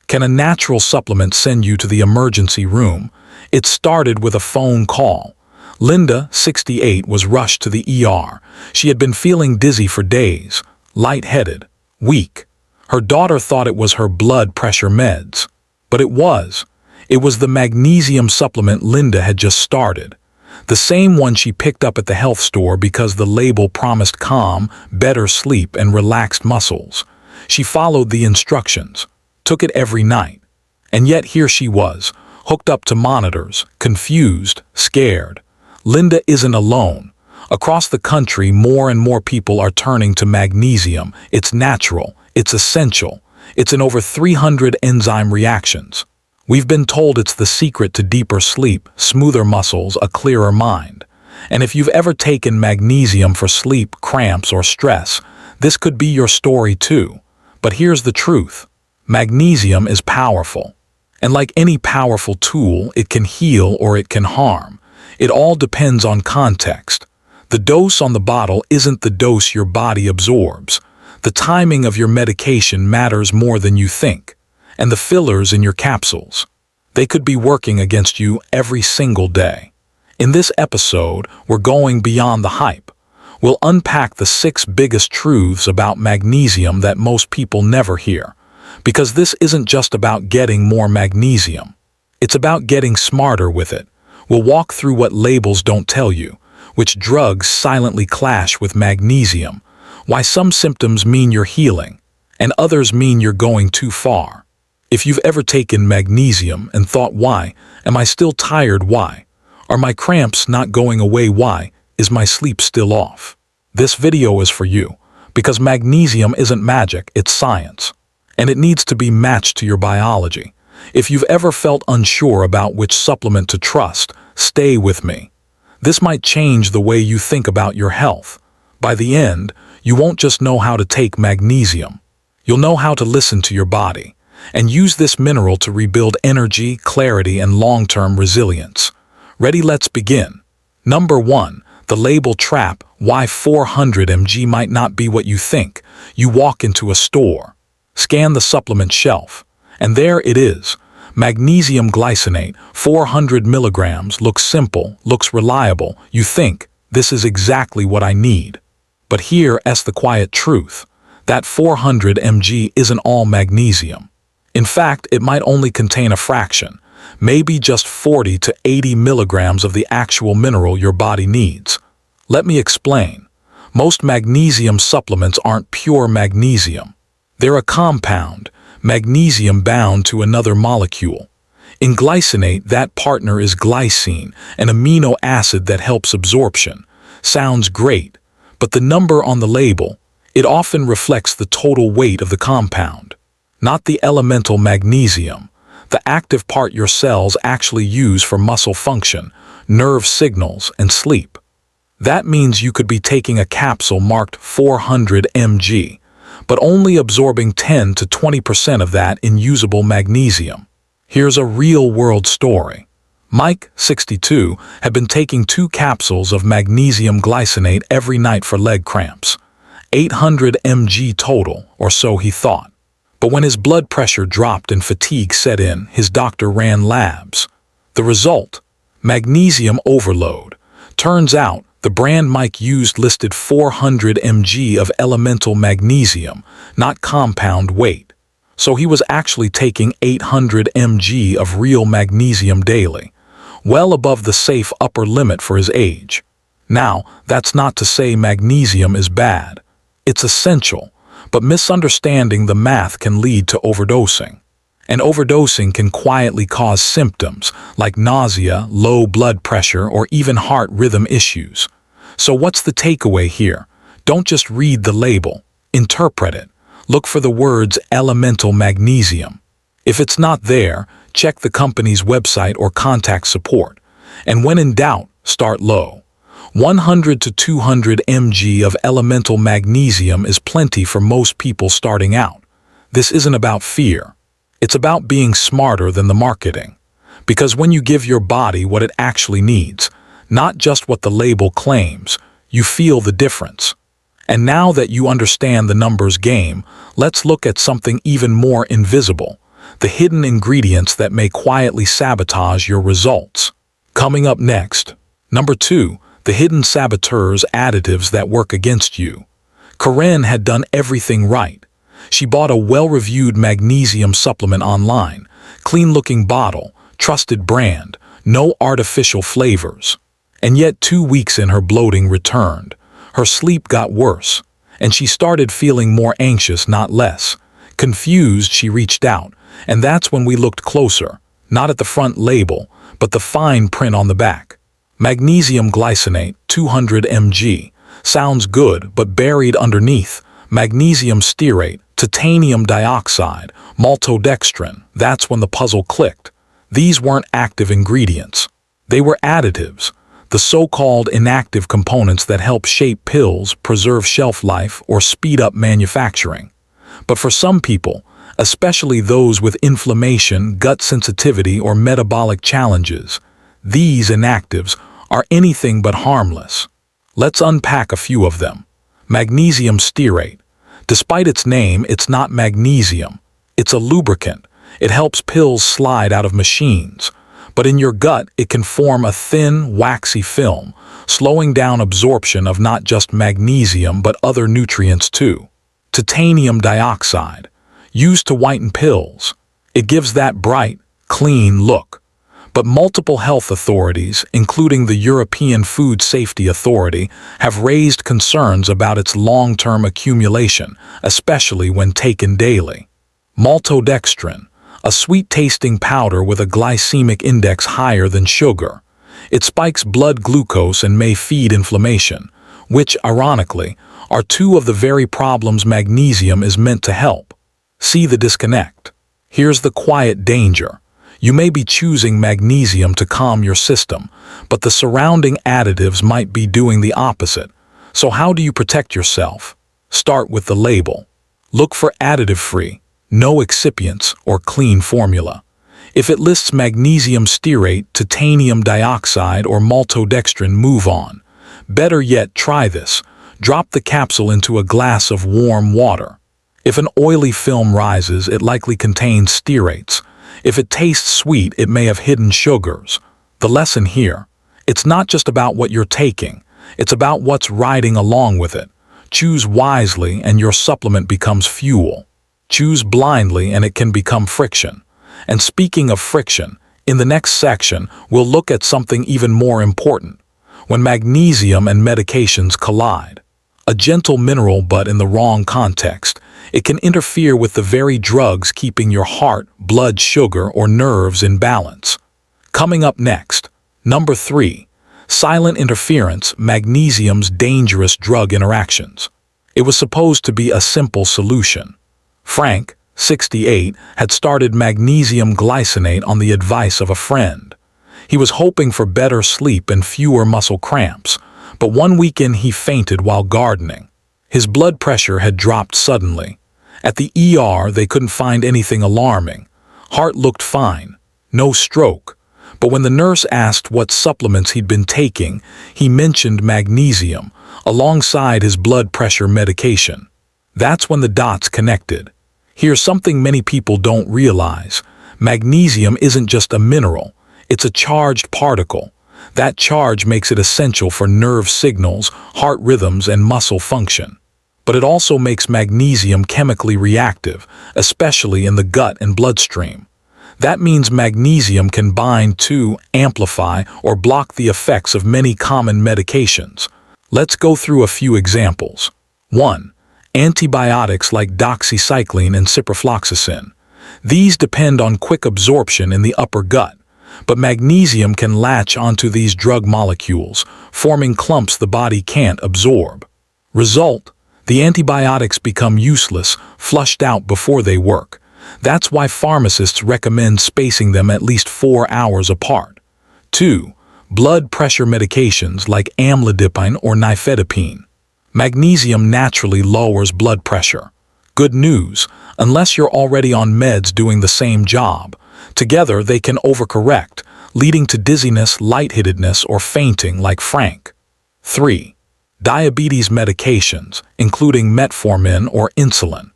Can a natural supplement send you to the emergency room? It started with a phone call. Linda, 68, was rushed to the ER. She had been feeling dizzy for days, lightheaded, weak. Her daughter thought it was her blood pressure meds. But it was. It was the magnesium supplement Linda had just started. The same one she picked up at the health store because the label promised calm, better sleep, and relaxed muscles. She followed the instructions, took it every night. And yet here she was, hooked up to monitors, confused, scared. Linda isn't alone. Across the country, more and more people are turning to magnesium. It's natural, it's essential, it's in over 300 enzyme reactions. We've been told it's the secret to deeper sleep, smoother muscles, a clearer mind. And if you've ever taken magnesium for sleep, cramps, or stress, this could be your story too. But here's the truth. Magnesium is powerful. And like any powerful tool, it can heal or it can harm. It all depends on context. The dose on the bottle isn't the dose your body absorbs. The timing of your medication matters more than you think. And the fillers in your capsules, they could be working against you every single day. In this episode, we're going beyond the hype. We'll unpack the 6 biggest truths about magnesium that most people never hear. Because this isn't just about getting more magnesium. It's about getting smarter with it. We'll walk through what labels don't tell you, which drugs silently clash with magnesium, why some symptoms mean you're healing, and others mean you're going too far. If you've ever taken magnesium and thought, why? Am I still tired? Why? Are my cramps not going away? Why? Is my sleep still off? This video is for you, because magnesium isn't magic, it's science. And it needs to be matched to your biology. If you've ever felt unsure about which supplement to trust, stay with me. This might change the way you think about your health. By the end, you won't just know how to take magnesium. You'll know how to listen to your body and use this mineral to rebuild energy, clarity, and long-term resilience. Ready? Let's begin. Number 1, the label trap. Why 400 mg might not be what you think. You walk into a store, scan the supplement shelf, and there it is. Magnesium glycinate, 400 milligrams, looks simple, looks reliable. You think, this is exactly what I need. But here's the quiet truth. That 400 mg isn't all magnesium. In fact, it might only contain a fraction, maybe just 40 to 80 milligrams of the actual mineral your body needs. Let me explain. Most magnesium supplements aren't pure magnesium. They're a compound, magnesium bound to another molecule. In glycinate, that partner is glycine, an amino acid that helps absorption. Sounds great, but the number on the label, it often reflects the total weight of the compound. Not the elemental magnesium, the active part your cells actually use for muscle function, nerve signals, and sleep. That means you could be taking a capsule marked 400 mg, but only absorbing 10 to 20% of that in usable magnesium. Here's a real-world story. Mike, 62, had been taking 2 capsules of magnesium glycinate every night for leg cramps. 800 mg total, or so he thought. But when his blood pressure dropped and fatigue set in, his doctor ran labs. The result? Magnesium overload. Turns out, the brand Mike used listed 400 mg of elemental magnesium, not compound weight. So he was actually taking 800 mg of real magnesium daily, well above the safe upper limit for his age. Now, that's not to say magnesium is bad. It's essential. But misunderstanding the math can lead to overdosing. And overdosing can quietly cause symptoms like nausea, low blood pressure, or even heart rhythm issues. So what's the takeaway here? Don't just read the label. Interpret it. Look for the words elemental magnesium. If it's not there, check the company's website or contact support. And when in doubt, start low. 100 to 200 mg of elemental magnesium is plenty for most people starting out. This isn't about fear. It's about being smarter than the marketing. Because when you give your body what it actually needs, not just what the label claims, you feel the difference. And now that you understand the numbers game, let's look at something even more invisible, the hidden ingredients that may quietly sabotage your results. Coming up next, number 2, the hidden saboteurs, additives that work against you. Corinne had done everything right. She bought a well-reviewed magnesium supplement online, clean-looking bottle, trusted brand, no artificial flavors. And yet 2 weeks in, her bloating returned. Her sleep got worse, and she started feeling more anxious, not less. Confused, she reached out, and that's when we looked closer, not at the front label, but the fine print on the back. Magnesium glycinate, 200 mg. Sounds good, but buried underneath, magnesium stearate, titanium dioxide, maltodextrin. That's when the puzzle clicked. These weren't active ingredients. They were additives, the so-called inactive components that help shape pills, preserve shelf life, or speed up manufacturing. But for some people, especially those with inflammation, gut sensitivity, or metabolic challenges, these inactives are anything but harmless. Let's unpack a few of them. Magnesium stearate. Despite its name, it's not magnesium. It's a lubricant. It helps pills slide out of machines. But in your gut, it can form a thin, waxy film, slowing down absorption of not just magnesium but other nutrients too. Titanium dioxide. Used to whiten pills. It gives that bright, clean look. But multiple health authorities, including the European Food Safety Authority, have raised concerns about its long-term accumulation, especially when taken daily. Maltodextrin, a sweet-tasting powder with a glycemic index higher than sugar. It spikes blood glucose and may feed inflammation, which, ironically, are two of the very problems magnesium is meant to help. See the disconnect. Here's the quiet danger. You may be choosing magnesium to calm your system, but the surrounding additives might be doing the opposite. So how do you protect yourself? Start with the label. Look for additive-free, no excipients, or clean formula. If it lists magnesium stearate, titanium dioxide, or maltodextrin, move on. Better yet, try this. Drop the capsule into a glass of warm water. If an oily film rises, it likely contains stearates. If it tastes sweet, it may have hidden sugars. The lesson here: it's not just about what you're taking, it's about what's riding along with it. Choose wisely and your supplement becomes fuel. Choose blindly and it can become friction. And speaking of friction, in the next section, we'll look at something even more important: when magnesium and medications collide. A gentle mineral, but in the wrong context, it can interfere with the very drugs keeping your heart, blood sugar, or nerves in balance. Coming up next, number 3, silent interference, magnesium's dangerous drug interactions. It was supposed to be a simple solution. Frank, 68, had started magnesium glycinate on the advice of a friend. He was hoping for better sleep and fewer muscle cramps, but one weekend he fainted while gardening. His blood pressure had dropped suddenly. At the ER, they couldn't find anything alarming. Heart looked fine, no stroke. But when the nurse asked what supplements he'd been taking, he mentioned magnesium, alongside his blood pressure medication. That's when the dots connected. Here's something many people don't realize. Magnesium isn't just a mineral, it's a charged particle. That charge makes it essential for nerve signals, heart rhythms, and muscle function. But it also makes magnesium chemically reactive, especially in the gut and bloodstream. That means magnesium can bind to, amplify, or block the effects of many common medications. Let's go through a few examples. 1. Antibiotics like doxycycline and ciprofloxacin. These depend on quick absorption in the upper gut, but magnesium can latch onto these drug molecules, forming clumps the body can't absorb. Result: the antibiotics become useless, flushed out before they work. That's why pharmacists recommend spacing them at least 4 hours apart. 2. Blood pressure medications like amlodipine or nifedipine. Magnesium naturally lowers blood pressure. Good news, unless you're already on meds doing the same job. Together they can overcorrect, leading to dizziness, lightheadedness, or fainting like Frank. 3. Diabetes medications, including metformin or insulin.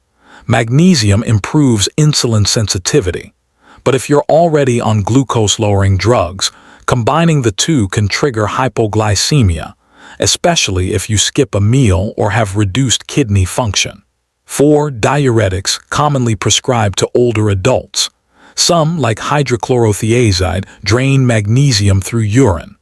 Magnesium improves insulin sensitivity. But if you're already on glucose-lowering drugs, combining the two can trigger hypoglycemia, especially if you skip a meal or have reduced kidney function. 4. Diuretics commonly prescribed to older adults. Some, like hydrochlorothiazide, drain magnesium through urine.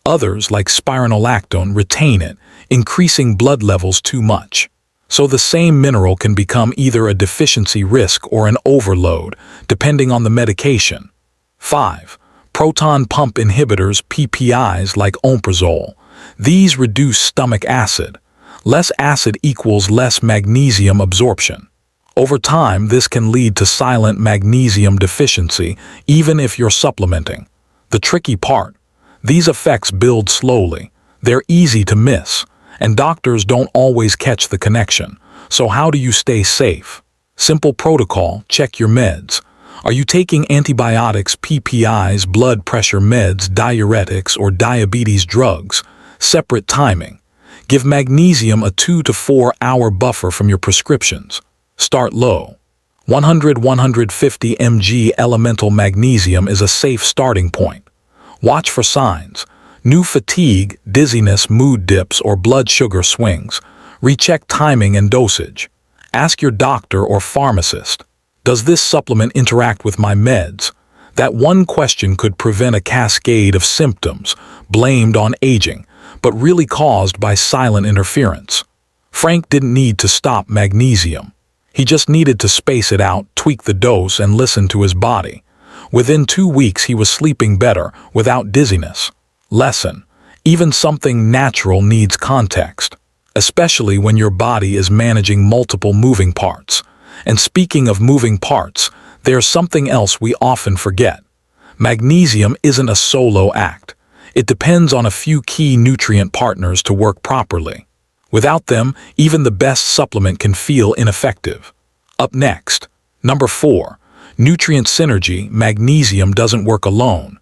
Others, like spironolactone, retain it, increasing blood levels too much. So the same mineral can become either a deficiency risk or an overload, depending on the medication. 5. Proton pump inhibitors, PPIs, like omeprazole. These reduce stomach acid. Less acid equals less magnesium absorption. Over time, this can lead to silent magnesium deficiency, even if you're supplementing. The tricky part: these effects build slowly. They're easy to miss, and doctors don't always catch the connection. So how do you stay safe? Simple protocol: check your meds. Are you taking antibiotics, PPIs, blood pressure meds, diuretics, or diabetes drugs? Separate timing. Give magnesium a 2 to 4 hour buffer from your prescriptions. Start low. 100-150 mg elemental magnesium is a safe starting point. Watch for signs: new fatigue, dizziness, mood dips, or blood sugar swings. Recheck timing and dosage. Ask your doctor or pharmacist, does this supplement interact with my meds? That one question could prevent a cascade of symptoms blamed on aging, but really caused by silent interference. Frank didn't need to stop magnesium. He just needed to space it out, tweak the dose, and listen to his body. Within 2 weeks, he was sleeping better, without dizziness. Lesson: even something natural needs context, especially when your body is managing multiple moving parts. And speaking of moving parts, there's something else we often forget. Magnesium isn't a solo act. It depends on a few key nutrient partners to work properly. Without them, even the best supplement can feel ineffective. Up next, number 4, nutrient synergy. Magnesium doesn't work alone.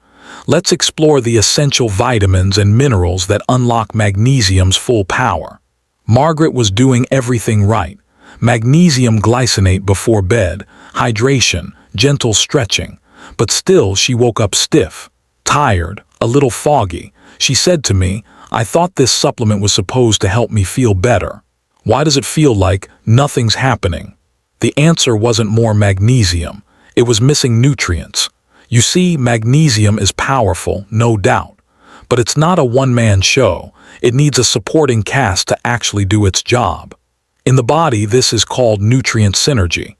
Let's explore the essential vitamins and minerals that unlock magnesium's full power. Margaret was doing everything right. Magnesium glycinate before bed, hydration, gentle stretching. But still, she woke up stiff, tired, a little foggy. She said to me, "I thought this supplement was supposed to help me feel better. Why does it feel like nothing's happening?" The answer wasn't more magnesium. It was missing nutrients. You see, magnesium is powerful, no doubt. But it's not a one-man show. It needs a supporting cast to actually do its job. In the body, this is called nutrient synergy.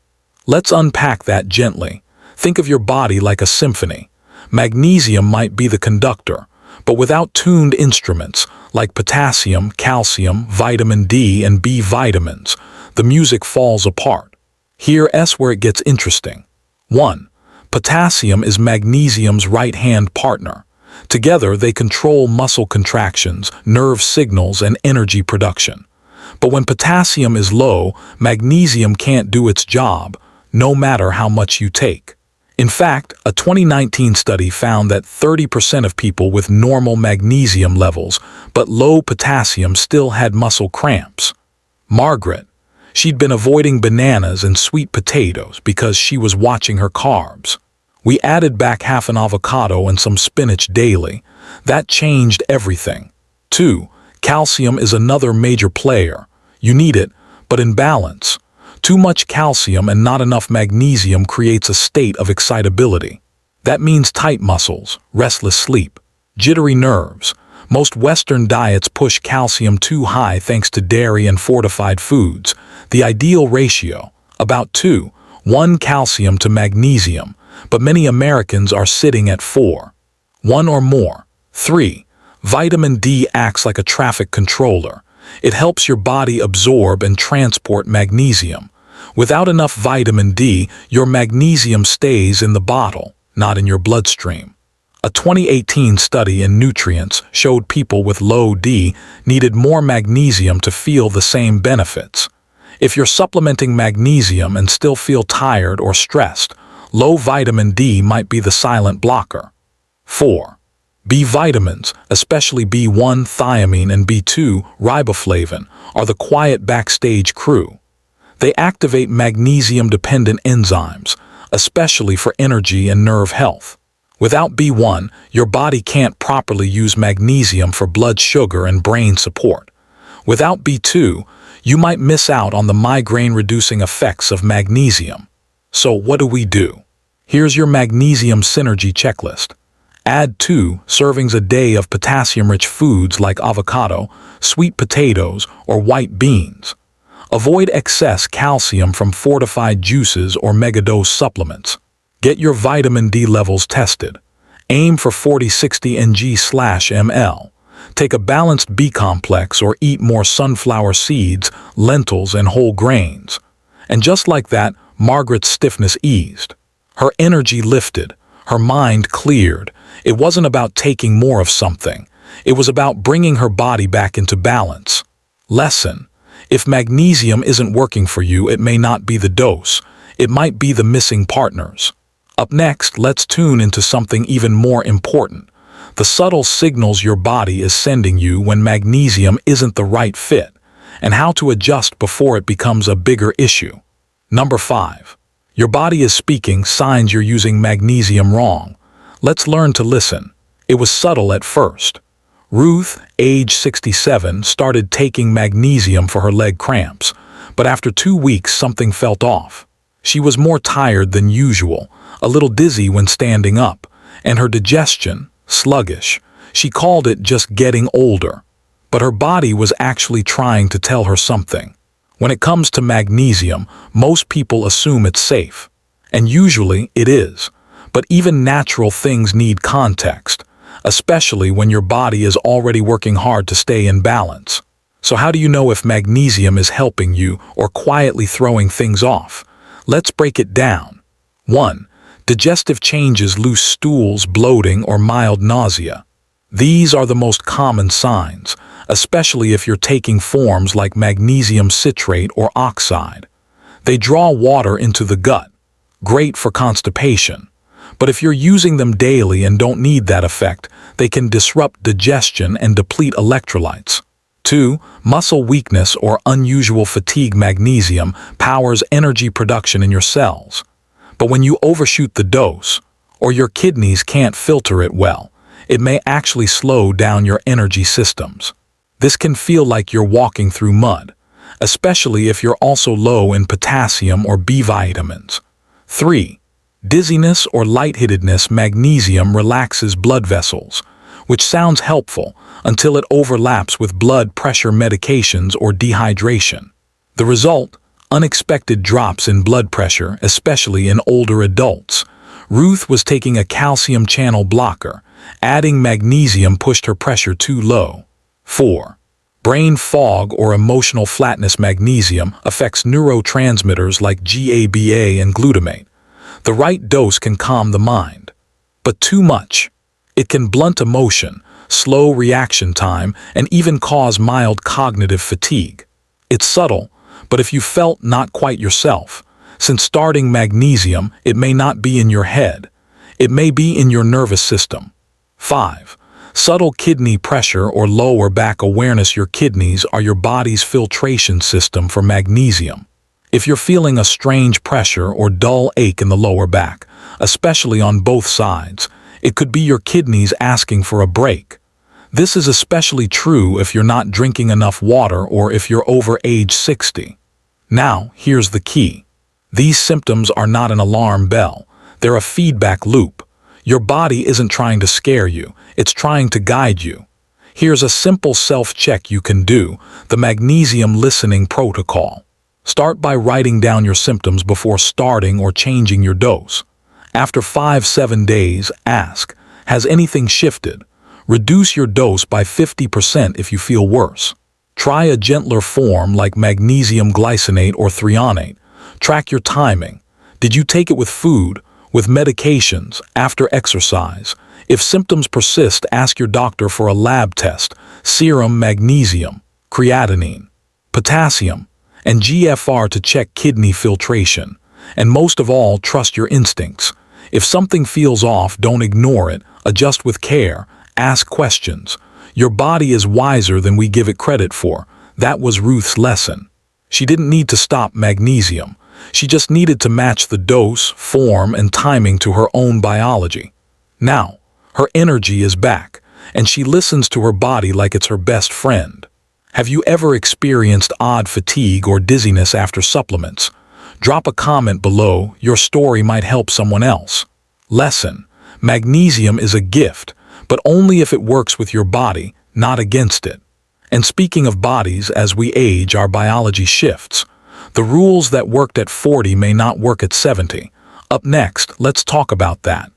Let's unpack that gently. Think of your body like a symphony. Magnesium might be the conductor, but without tuned instruments like potassium, calcium, vitamin D, and B vitamins, the music falls apart. Here's where it gets interesting. 1. Potassium is magnesium's right-hand partner. Together, they control muscle contractions, nerve signals, and energy production. But when potassium is low, magnesium can't do its job, no matter how much you take. In fact, a 2019 study found that 30% of people with normal magnesium levels but low potassium still had muscle cramps. Margaret, she'd been avoiding bananas and sweet potatoes because she was watching her carbs. We added back half an avocado and some spinach daily. That changed everything. 2. Calcium is another major player. You need it, but in balance. Too much calcium and not enough magnesium creates a state of excitability. That means tight muscles, restless sleep, jittery nerves. Most Western diets push calcium too high thanks to dairy and fortified foods. The ideal ratio, about 2:1 calcium to magnesium, but many Americans are sitting at 4:1 or more. 3. Vitamin D acts like a traffic controller. It helps your body absorb and transport magnesium. Without enough vitamin D, your magnesium stays in the bottle, not in your bloodstream. A 2018 study in Nutrients showed people with low D needed more magnesium to feel the same benefits. If you're supplementing magnesium and still feel tired or stressed, low vitamin D might be the silent blocker. 4. B vitamins, especially B1 thiamine and B2 riboflavin, are the quiet backstage crew. They activate magnesium-dependent enzymes, especially for energy and nerve health. Without B1, your body can't properly use magnesium for blood sugar and brain support. Without B2, you might miss out on the migraine-reducing effects of magnesium. So what do? Here's your magnesium synergy checklist. Add 2 servings a day of potassium-rich foods like avocado, sweet potatoes, or white beans. Avoid excess calcium from fortified juices or megadose supplements. Get your vitamin D levels tested. Aim for 40-60 ng/ml. Take a balanced B complex or eat more sunflower seeds, lentils, and whole grains. And just like that, Margaret's stiffness eased. Her energy lifted. Her mind cleared. It wasn't about taking more of something. It was about bringing her body back into balance. Lesson: if magnesium isn't working for you, it may not be the dose. It might be the missing partners. Up next, let's tune into something even more important: the subtle signals your body is sending you when magnesium isn't the right fit, and how to adjust before it becomes a bigger issue. Number 5. Your body is speaking signs you're using magnesium wrong. Let's learn to listen. It was subtle at first. Ruth, age 67, started taking magnesium for her leg cramps, but after 2 weeks something felt off. She was more tired than usual, a little dizzy when standing up, and her digestion, sluggish. She called it just getting older. But her body was actually trying to tell her something. When it comes to magnesium, most people assume it's safe. And usually it is. But even natural things need context, especially when your body is already working hard to stay in balance. So how do you know if magnesium is helping you or quietly throwing things off? Let's break it down. 1. Digestive changes: loose stools, bloating, or mild nausea. These are the most common signs, especially if you're taking forms like magnesium citrate or oxide. They draw water into the gut, great for constipation. But if you're using them daily and don't need that effect, they can disrupt digestion and deplete electrolytes. 2. Muscle weakness or unusual fatigue. Magnesium powers energy production in your cells. But when you overshoot the dose, or your kidneys can't filter it well, it may actually slow down your energy systems. This can feel like you're walking through mud, especially if you're also low in potassium or B vitamins. 3. Dizziness or lightheadedness. Magnesium relaxes blood vessels, which sounds helpful until it overlaps with blood pressure medications or dehydration. The result? Unexpected drops in blood pressure, especially in older adults. Ruth was taking a calcium channel blocker. Adding magnesium pushed her pressure too low. 4. Brain fog or emotional flatness. Magnesium affects neurotransmitters like GABA and glutamate. The right dose can calm the mind. But too much. It can blunt emotion, slow reaction time, and even cause mild cognitive fatigue. It's subtle, but if you felt not quite yourself, since starting magnesium, it may not be in your head. It may be in your nervous system. 5. Subtle kidney pressure or lower back awareness. Your kidneys are your body's filtration system for magnesium. If you're feeling a strange pressure or dull ache in the lower back, especially on both sides, it could be your kidneys asking for a break. This is especially true if you're not drinking enough water or if you're over age 60. Now, here's the key. These symptoms are not an alarm bell. They're a feedback loop. Your body isn't trying to scare you. It's trying to guide you. Here's a simple self-check you can do: the magnesium listening protocol. Start by writing down your symptoms before starting or changing your dose. After 5-7 days, ask, has anything shifted? Reduce your dose by 50% if you feel worse. Try a gentler form like magnesium glycinate or threonate. Track your timing. Did you take it with food, with medications, after exercise? If symptoms persist, ask your doctor for a lab test: serum magnesium, creatinine, potassium, and GFR to check kidney filtration. And most of all, trust your instincts. If something feels off, don't ignore it. Adjust with care. Ask questions. Your body is wiser than we give it credit for. That was Ruth's lesson. She didn't need to stop magnesium. She just needed to match the dose, form, and timing to her own biology. Now, her energy is back, and she listens to her body like it's her best friend. Have you ever experienced odd fatigue or dizziness after supplements? Drop a comment below, your story might help someone else. Lesson: magnesium is a gift, but only if it works with your body, not against it. And speaking of bodies, as we age, our biology shifts. The rules that worked at 40 may not work at 70. Up next, let's talk about that.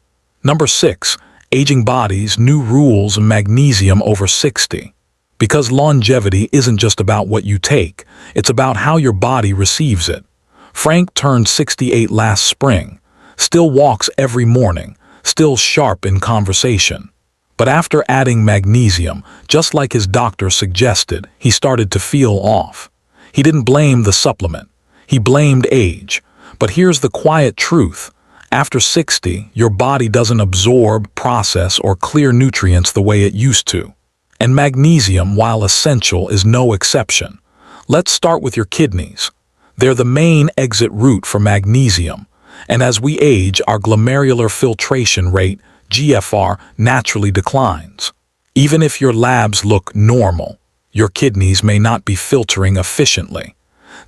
Number 6. Aging bodies, new rules, magnesium over 60. Because longevity isn't just about what you take, it's about how your body receives it. Frank turned 68 last spring, still walks every morning, still sharp in conversation. But after adding magnesium, just like his doctor suggested, he started to feel off. He didn't blame the supplement. He blamed age. But here's the quiet truth. After 60, your body doesn't absorb, process, or clear nutrients the way it used to. And magnesium, while essential, is no exception. Let's start with your kidneys. They're the main exit route for magnesium. And as we age, our glomerular filtration rate, GFR, naturally declines. Even if your labs look normal, your kidneys may not be filtering efficiently.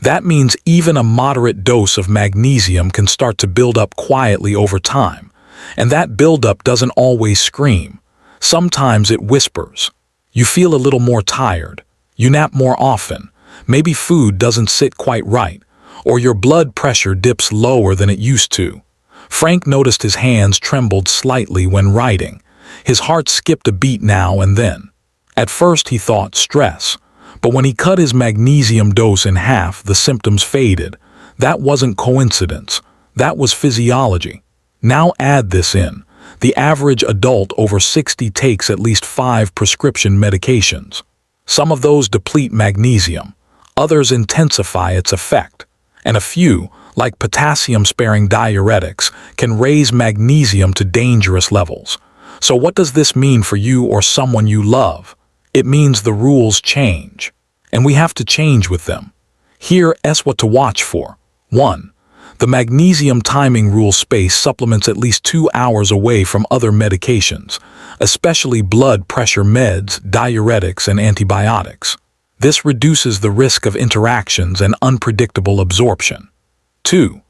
That means even a moderate dose of magnesium can start to build up quietly over time. And that buildup doesn't always scream. Sometimes it whispers. You feel a little more tired. You nap more often. Maybe food doesn't sit quite right. Or your blood pressure dips lower than it used to. Frank noticed his hands trembled slightly when writing. His heart skipped a beat now and then. At first he thought stress, but when he cut his magnesium dose in half, the symptoms faded. That wasn't coincidence. That was physiology. Now add this in. The average adult over 60 takes at least 5 prescription medications. Some of those deplete magnesium. Others intensify its effect. And a few, like potassium-sparing diuretics, can raise magnesium to dangerous levels. So what does this mean for you or someone you love? It means the rules change, and we have to change with them. Here's what to watch for. 1. The magnesium timing rule: space supplements at least 2 hours away from other medications, especially blood pressure meds, diuretics, and antibiotics. This reduces the risk of interactions and unpredictable absorption. 2.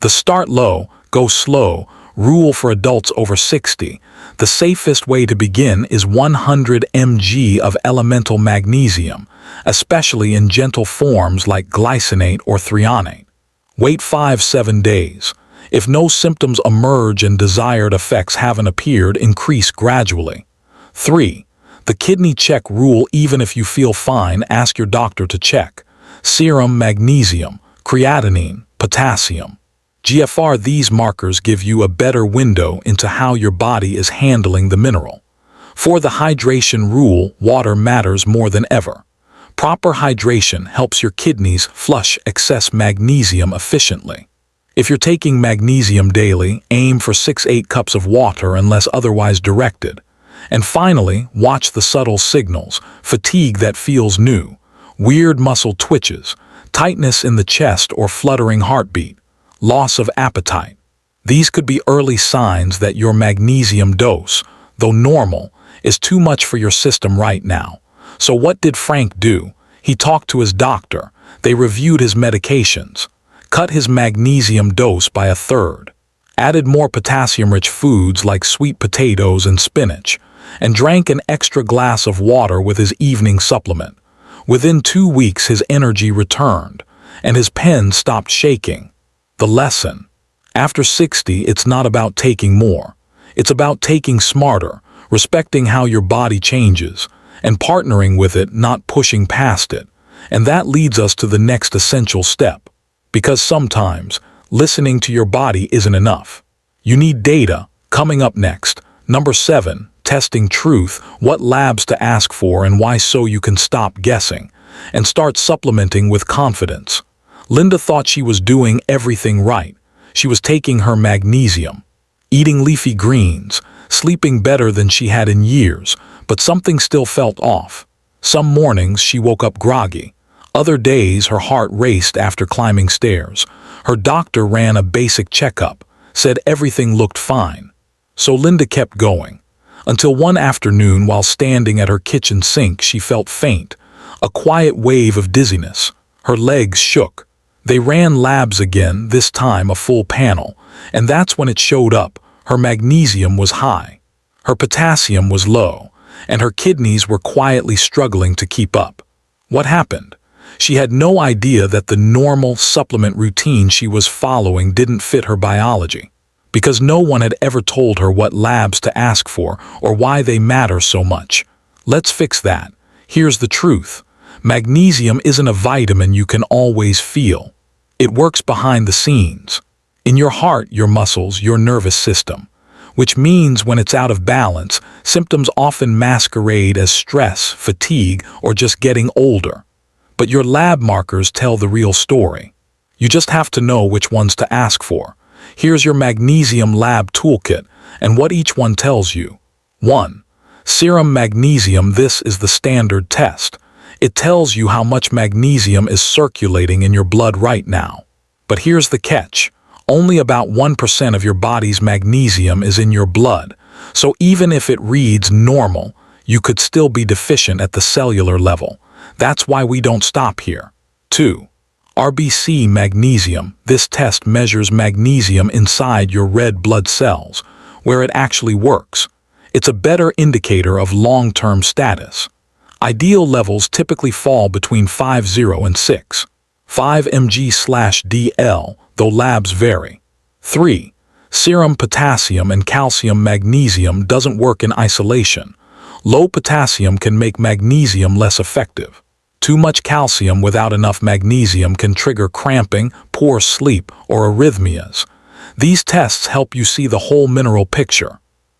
The start low, go slow rule for adults over 60. The safest way to begin is 100 mg of elemental magnesium, especially in gentle forms like glycinate or threonate. Wait 5-7 days. If no symptoms emerge and desired effects haven't appeared, increase gradually. 3. The kidney check rule: even if you feel fine, ask your doctor to check. Serum magnesium, creatinine, potassium, GFR. These markers give you a better window into how your body is handling the mineral. For the hydration rule, water matters more than ever. Proper hydration helps your kidneys flush excess magnesium efficiently. If you're taking magnesium daily, aim for 6-8 cups of water unless otherwise directed. And finally, watch the subtle signals: fatigue that feels new, weird muscle twitches, tightness in the chest or fluttering heartbeat, loss of appetite. These could be early signs that your magnesium dose, though normal, is too much for your system right now. So what did Frank do? He talked to his doctor. They reviewed his medications, cut his magnesium dose by 1/3, added more potassium-rich foods like sweet potatoes and spinach, and drank an extra glass of water with his evening supplement. Within 2 weeks, his energy returned, and his pen stopped shaking. The lesson: after 60, it's not about taking more. It's about taking smarter, respecting how your body changes, and partnering with it, not pushing past it. And that leads us to the next essential step. Because sometimes, listening to your body isn't enough. You need data. Coming up next, number 7, testing truth: what labs to ask for and why, so you can stop guessing and start supplementing with confidence. Linda thought she was doing everything right. She was taking her magnesium, eating leafy greens, sleeping better than she had in years, but something still felt off. Some mornings she woke up groggy. Other days her heart raced after climbing stairs. Her doctor ran a basic checkup, said everything looked fine. So Linda kept going, until one afternoon while standing at her kitchen sink she felt faint, a quiet wave of dizziness. Her legs shook. They ran labs again, this time a full panel, and that's when it showed up. Her magnesium was high, her potassium was low, and her kidneys were quietly struggling to keep up. What happened? She had no idea that the normal supplement routine she was following didn't fit her biology, because no one had ever told her what labs to ask for or why they matter so much. Let's fix that. Here's the truth. Magnesium isn't a vitamin you can always feel. It works behind the scenes, in your heart, your muscles, your nervous system, which means when it's out of balance, symptoms often masquerade as stress, fatigue, or just getting older. But your lab markers tell the real story. You just have to know which ones to ask for. Here's your magnesium lab toolkit and what each one tells you. 1. Serum magnesium. This is the standard test. It tells you how much magnesium is circulating in your blood right now. But here's the catch. Only about 1% of your body's magnesium is in your blood, so even if it reads normal, you could still be deficient at the cellular level. That's why we don't stop here. 2. RBC magnesium. This test measures magnesium inside your red blood cells, where it actually works. It's a better indicator of long-term status. Ideal levels typically fall between 50 and 6. 5 mg/dl, though labs vary. 3. Serum potassium and calcium. Magnesium doesn't work in isolation. Low potassium can make magnesium less effective. Too much calcium without enough magnesium can trigger cramping, poor sleep, or arrhythmias. These tests help you see the whole mineral picture.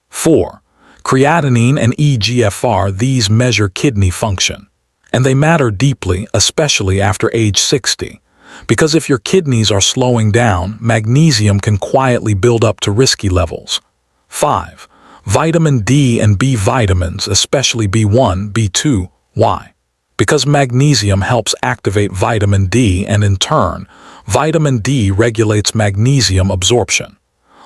4. Creatinine and eGFR. These measure kidney function. And they matter deeply, especially after age 60. Because if your kidneys are slowing down, magnesium can quietly build up to risky levels. 5. Vitamin D and B vitamins, especially B1, B2. Why? Because magnesium helps activate vitamin D, and in turn, vitamin D regulates magnesium absorption.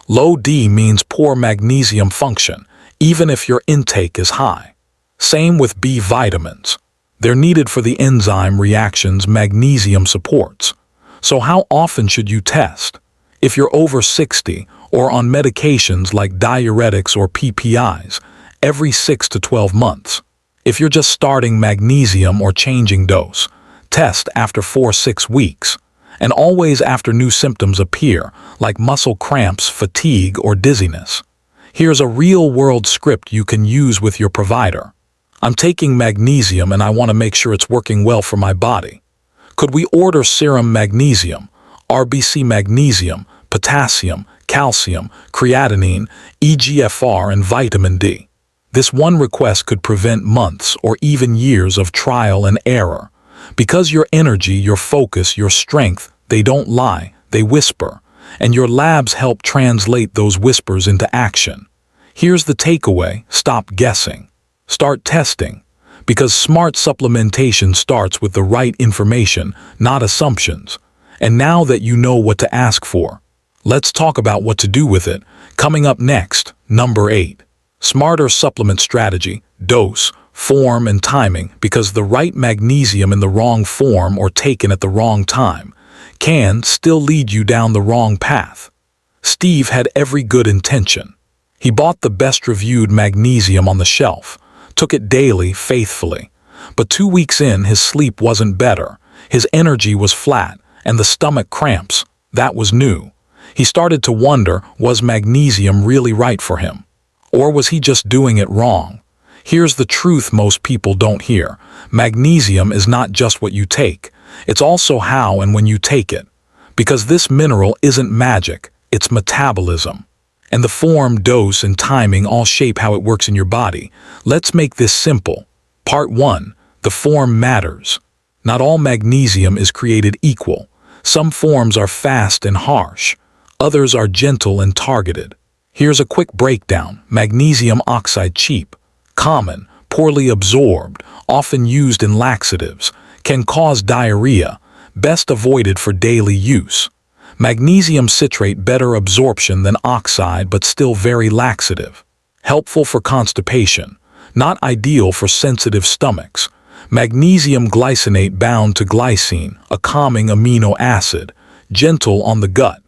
Low D means poor magnesium function, even if your intake is high. Same with B vitamins. They're needed for the enzyme reactions magnesium supports. So how often should you test? If you're over 60 or on medications like diuretics or PPIs, every 6 to 12 months. If you're just starting magnesium or changing dose, test after 4-6 weeks, and always after new symptoms appear, like muscle cramps, fatigue, or dizziness. Here's a real-world script you can use with your provider. I'm taking magnesium and I want to make sure it's working well for my body. Could we order serum magnesium, RBC magnesium, potassium, calcium, creatinine, eGFR, and vitamin D? This one request could prevent months or even years of trial and error. Because your energy, your focus, your strength, they don't lie, they whisper. And your labs help translate those whispers into action. Here's the takeaway: stop guessing. Start testing, because smart supplementation starts with the right information, not assumptions. And now that you know what to ask for, let's talk about what to do with it. Coming up next, number 8. Smarter supplement strategy, dose, form, and timing, because the right magnesium in the wrong form or taken at the wrong time can still lead you down the wrong path. Steve had every good intention. He bought the best-reviewed magnesium on the shelf, took it daily, faithfully. But 2 weeks in, his sleep wasn't better, his energy was flat, and the stomach cramps. That was new. He started to wonder, was magnesium really right for him? Or was he just doing it wrong? Here's the truth most people don't hear. Magnesium is not just what you take. It's also how and when you take it. Because this mineral isn't magic, it's metabolism. And the form, dose, and timing all shape how it works in your body. Let's make this simple. Part 1. The form matters. Not all magnesium is created equal. Some forms are fast and harsh. Others are gentle and targeted. Here's a quick breakdown. Magnesium oxide: cheap, common, poorly absorbed, often used in laxatives, can cause diarrhea, best avoided for daily use. Magnesium citrate better absorption than oxide but still very laxative. Helpful for constipation, not ideal for sensitive stomachs. Magnesium glycinate bound to glycine, a calming amino acid, gentle on the gut.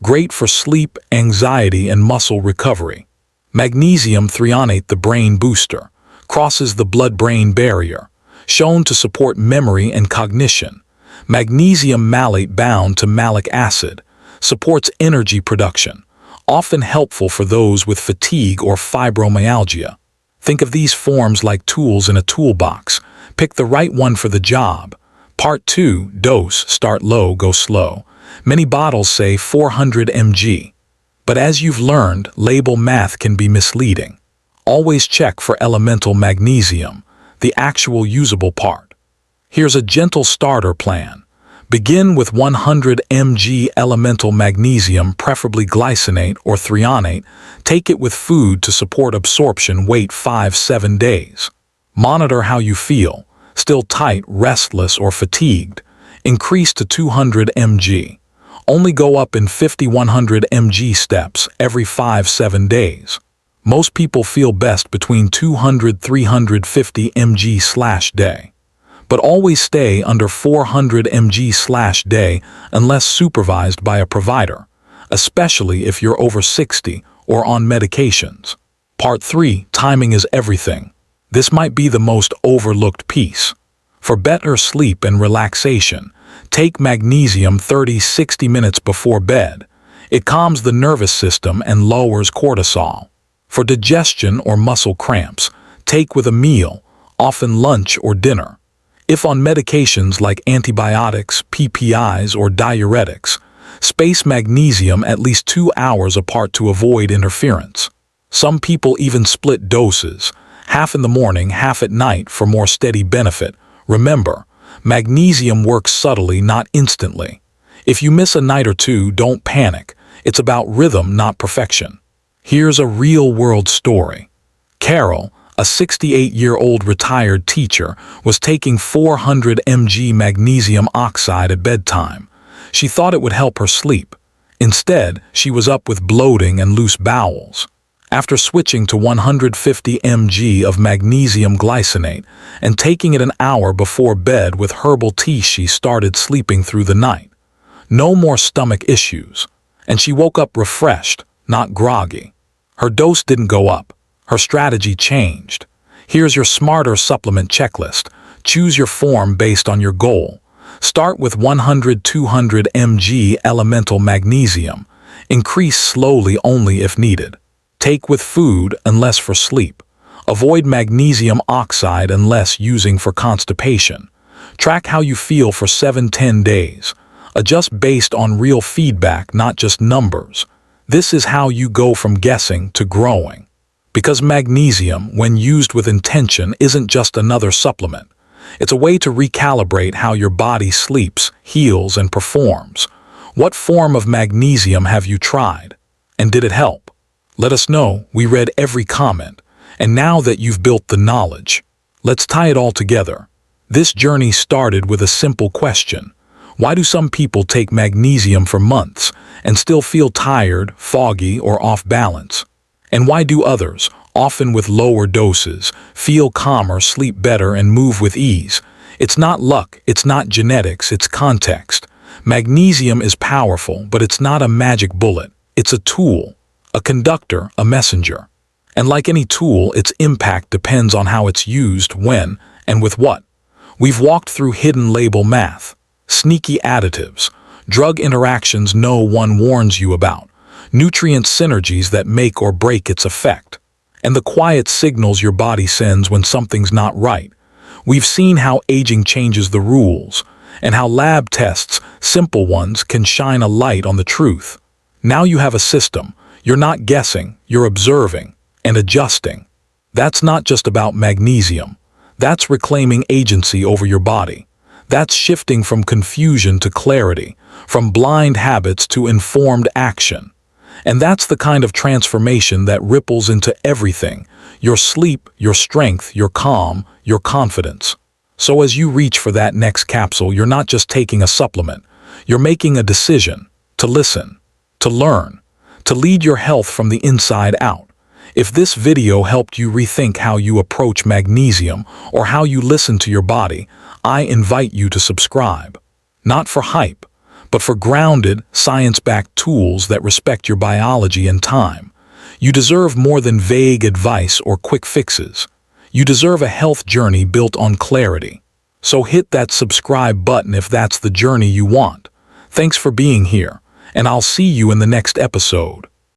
Great for sleep, anxiety, and muscle recovery. Magnesium threonate, the brain booster, crosses the blood-brain barrier, shown to support memory and cognition. Magnesium malate bound to malic acid, supports energy production, often helpful for those with fatigue or fibromyalgia. Think of these forms like tools in a toolbox. Pick the right one for the job. Part 2, dose, start low, go slow. Many bottles say 400 mg. But as you've learned, label math can be misleading. Always check for elemental magnesium, the actual usable part. Here's a gentle starter plan. Begin with 100 mg elemental magnesium, preferably glycinate or threonate. Take it with food to support absorption. Wait 5-7 days. Monitor how you feel. Still tight, restless, or fatigued? Increase to 200 mg. Only go up in 50-100 mg steps every 5-7 days. Most people feel best between 200-350 mg/day. But always stay under 400 mg/day unless supervised by a provider, especially if you're over 60 or on medications. Part 3, timing is everything. This might be the most overlooked piece. For better sleep and relaxation, take magnesium 30-60 minutes before bed. It calms the nervous system and lowers cortisol. For digestion or muscle cramps, take with a meal, often lunch or dinner. If on medications like antibiotics, PPIs, or diuretics, space magnesium at least 2 hours apart to avoid interference. Some people even split doses, half in the morning, half at night, for more steady benefit. Remember, magnesium works subtly, not instantly. If you miss a night or two, don't panic. It's about rhythm, not perfection. Here's a real-world story. Carol, a 68-year-old retired teacher, was taking 400 mg magnesium oxide at bedtime. She thought it would help her sleep. Instead, she was up with bloating and loose bowels. After switching to 150 mg of magnesium glycinate and taking it an hour before bed with herbal tea, she started sleeping through the night. No more stomach issues. And she woke up refreshed, not groggy. Her dose didn't go up. Her strategy changed. Here's your smarter supplement checklist. Choose your form based on your goal. Start with 100-200 mg elemental magnesium. Increase slowly only if needed. Take with food unless for sleep. Avoid magnesium oxide unless using for constipation. Track how you feel for 7-10 days. Adjust based on real feedback, not just numbers. This is how you go from guessing to growing. Because magnesium, when used with intention, isn't just another supplement. It's a way to recalibrate how your body sleeps, heals, and performs. What form of magnesium have you tried? And did it help? Let us know. We read every comment. And now that you've built the knowledge, let's tie it all together. This journey started with a simple question. Why do some people take magnesium for months and still feel tired, foggy, or off balance? And why do others, often with lower doses, feel calmer, sleep better, and move with ease? It's not luck, it's not genetics, it's context. Magnesium is powerful, but it's not a magic bullet. It's a tool, a conductor, a messenger. And like any tool, its impact depends on how it's used, when, and with what. We've walked through hidden label math, sneaky additives, drug interactions no one warns you about, nutrient synergies that make or break its effect, and the quiet signals your body sends when something's not right. We've seen how aging changes the rules, and how lab tests, simple ones, can shine a light on the truth. Now you have a system. You're not guessing, you're observing and adjusting. That's not just about magnesium. That's reclaiming agency over your body. That's shifting from confusion to clarity, from blind habits to informed action. And that's the kind of transformation that ripples into everything: your sleep, your strength, your calm, your confidence. So as you reach for that next capsule, you're not just taking a supplement. You're making a decision to listen, to learn, to lead your health from the inside out. If this video helped you rethink how you approach magnesium or how you listen to your body, I invite you to subscribe. Not for hype, but for grounded, science-backed tools that respect your biology and time. You deserve more than vague advice or quick fixes. You deserve a health journey built on clarity. So hit that subscribe button if that's the journey you want. Thanks for being here, and I'll see you in the next episode.